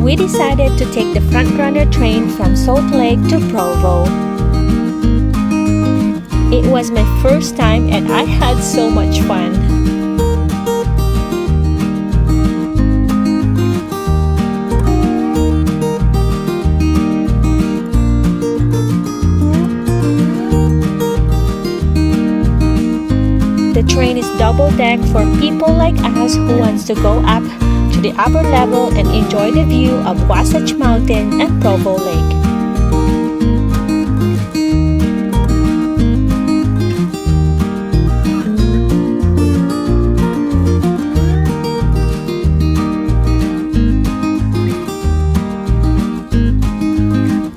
We decided to take the Frontrunner train from Salt Lake to Provo. It was my first time and I had so much fun. The train is double-deck for people like us who wants to go up to the upper level and enjoy the view of Wasatch Mountain and Provo Lake.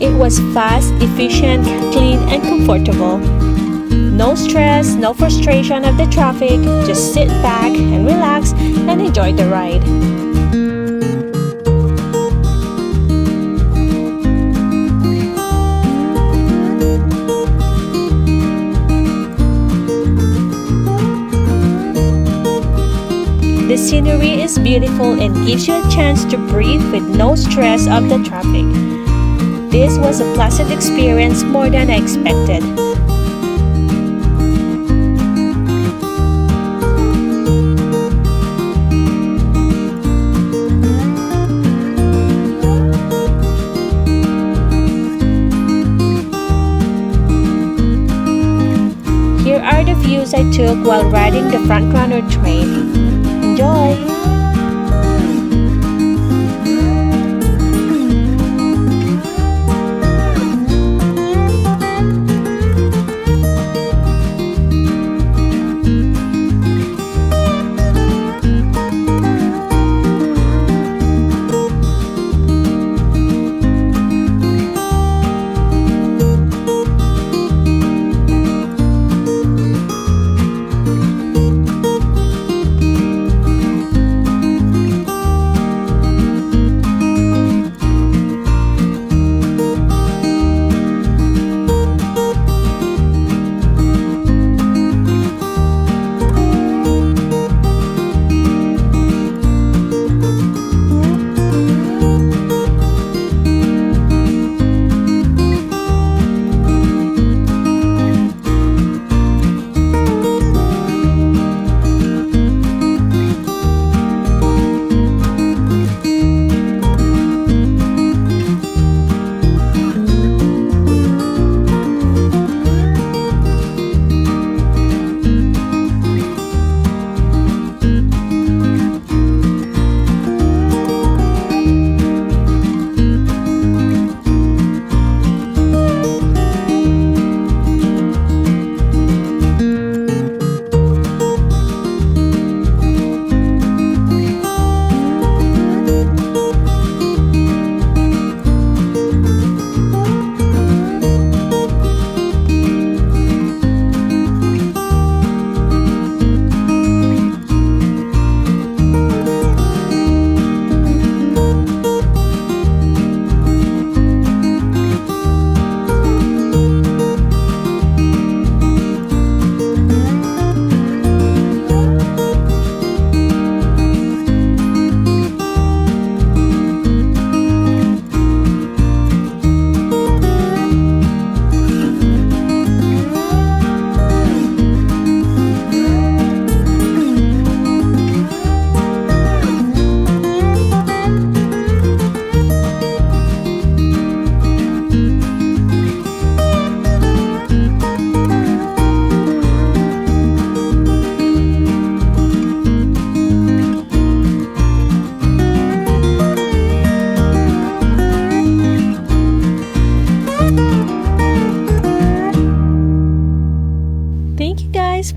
It was fast, efficient, clean, and comfortable. No stress, no frustration of the traffic, just sit back and relax and enjoy the ride. The scenery is beautiful and gives you a chance to breathe with no stress of the traffic. This was a pleasant experience more than I expected. Here are the views I took while riding the Frontrunner train. Enjoy!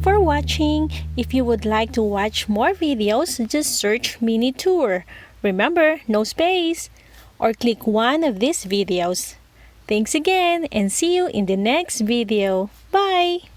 For watching. If you would like to watch more videos, just search MinuteTour. Remember, no space. Or click one of these videos. Thanks again and see you in the next video. Bye!